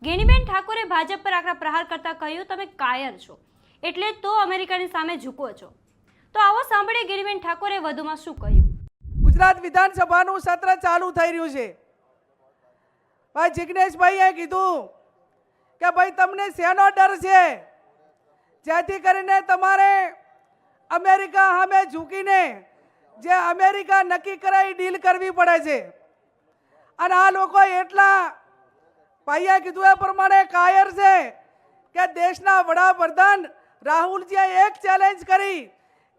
ગેનીબેન ઠાકોરે ભાજપ પર આકરા પ્રહાર કરતા કહ્યું, તમે કાયર છો એટલે તો અમેરિકાની સામે ઝૂકો છો। તો આવો સાંભળીએ ગેનીબેન ઠાકોરે વધુમાં શું કહ્યું। ગુજરાત વિધાનસભાનું સત્ર ચાલુ થઈ રહ્યું છે। ભાઈ જિગ્નેશભાઈએ કીધું કે ભાઈ તમને શેનો ડર છે, જેથી કરીને તમારે અમેરિકા સામે ઝૂકીને જે અમેરિકા નક્કી કરાઈ ડીલ કરવી પડે છે। અને આ લોકો એટલા ભાઈએ કીધું એ પ્રમાણે કાયર છે કે દેશના વડાપ્રધાન રાહુલજીએ એક ચેલેન્જ કરી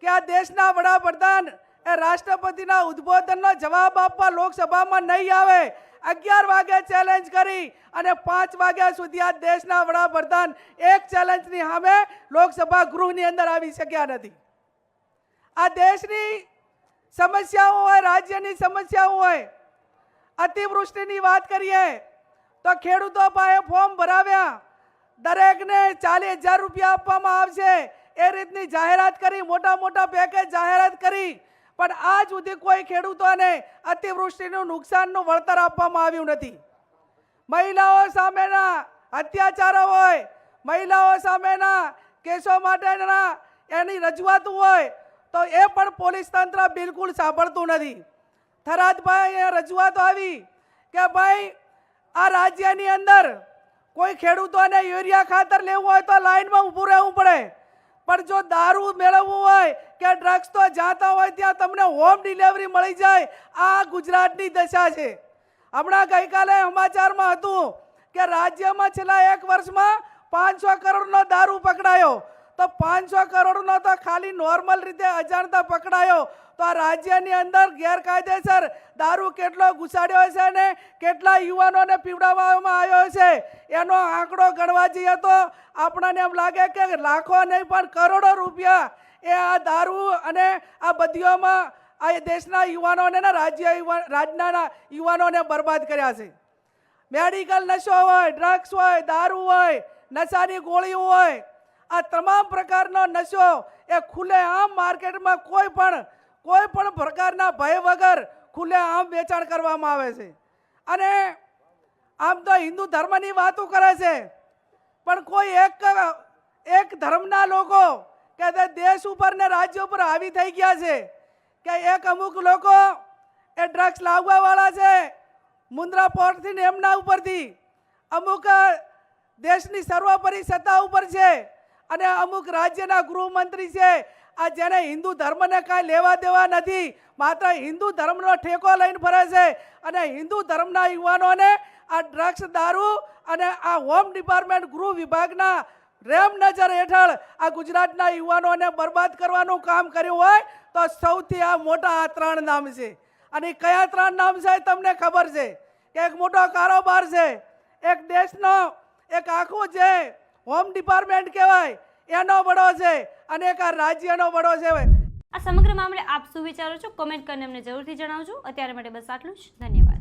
કે આ દેશના વડાપ્રધાન એ રાષ્ટ્રપતિના ઉદ્બોધનનો જવાબ આપવા લોકસભામાં નહીં આવે। 11 વાગે ચેલેન્જ કરી અને 5 વાગ્યા સુધી આ દેશના વડાપ્રધાન એક ચેલેન્જની સામે લોકસભા ગૃહની અંદર આવી શક્યા નથી। આ દેશની સમસ્યાઓ હોય, રાજ્યની સમસ્યાઓ હોય, અતિવૃષ્ટિની વાત કરીએ તો ખેડૂતો પાસે ફોર્મ ભરાવ્યા, દરેકને 40,000 રૂપિયા આપવામાં આવશે એ રીતની જાહેરાત કરી, મોટા મોટા પેકેજ જાહેરાત કરી, પણ આજ સુધી કોઈ ખેડૂતોને અતિવૃષ્ટિનું નુકસાનનું વળતર આપવામાં આવ્યું નથી। મહિલાઓ સામેના અત્યાચારો હોય, મહિલાઓ સામેના કેસો માટેના એની રજૂઆત હોય તો એ પણ પોલીસ તંત્ર બિલકુલ સાંભળતું નથી। થરાદભાઈ રજૂઆત આવી કે ભાઈ આ રાજ્યની અંદર કોઈ ખેડૂતોને યુરિયા ખાતર લેવું હોય તો લાઈનમાં ઊભું રહેવું પડે, પણ જો દારૂ મેળવવું હોય કે ડ્રગ્સ તો જાતા હોય ત્યાં તમને હોમ ડિલિવરી મળી જાય। આ ગુજરાતની દશા છે। હમણાં ગઈકાલે સમાચારમાં હતું કે રાજ્યમાં છેલ્લા 1 વર્ષમાં 500 કરોડનો દારૂ પકડાયો, તો 500 કરોડનો તો ખાલી નોર્મલ રીતે અજાણતા પકડાયો, તો આ રાજ્યની અંદર ગેરકાયદેસર દારૂ કેટલો ઘુસાડ્યો છે ને કેટલા યુવાનોને પીવડાવવામાં આવ્યો છે એનો આંકડો ગણવા જઈએ તો આપણને એમ લાગે કે લાખો નહીં પણ કરોડો રૂપિયા એ આ દારૂ અને આ બધીઓમાં આ દેશના યુવાનોને રાજ્યના યુવાનોને બરબાદ કર્યા છે। મેડિકલ નશો હોય, ડ્રગ્સ હોય, દારૂ હોય, નશાની ગોળીઓ હોય, આ તમામ પ્રકારનો નશો એ ખુલ્લેઆમ માર્કેટમાં કોઈ પણ પ્રકારના ભય વગર ખુલ્લેઆમ વેચાણ કરવામાં આવે છે। અને આમ તો હિન્દુ ધર્મની વાતો કરે છે, પણ કોઈ એક ધર્મના લોકો કે દેશ ઉપર ને રાજ્ય ઉપર હાવી થઈ ગયા છે કે એક અમુક લોકો એ ડ્રગ્સ લાવવાવાળા છે, મુન્દ્રા પોર્ટથી એમના ઉપરથી અમુક દેશની સર્વોપરી સત્તા ઉપર છે અને અમુક રાજ્યના ગૃહમંત્રી છે આ જેને હિન્દુ ધર્મને કાંઈ લેવા દેવા નથી, માત્ર હિન્દુ ધર્મનો ઠેકો લઈને ફરે છે અને હિન્દુ ધર્મના યુવાનોને આ ડ્રગ્સ, દારૂ અને આ હોમ ડિપાર્ટમેન્ટ ગૃહ વિભાગના રેમ નજર હેઠળ આ ગુજરાતના યુવાનોને બરબાદ કરવાનું કામ કર્યું હોય તો સૌથી આ મોટા આ 3 નામ છે। અને કયા 3 નામ છે તમને ખબર છે કે એક મોટો કારોબાર છે, એક દેશનો એક આખું જે હોમ ડિપાર્ટમેન્ટ કહેવાય એનો વડો છે અને એક આ રાજ્યનો વડો છે। આ સમગ્ર મામલે આપ શું વિચારો છો, કોમેન્ટ કરીને અમને જરૂરથી જણાવજો। અત્યારે માટે બસ આટલું જ, ધન્યવાદ।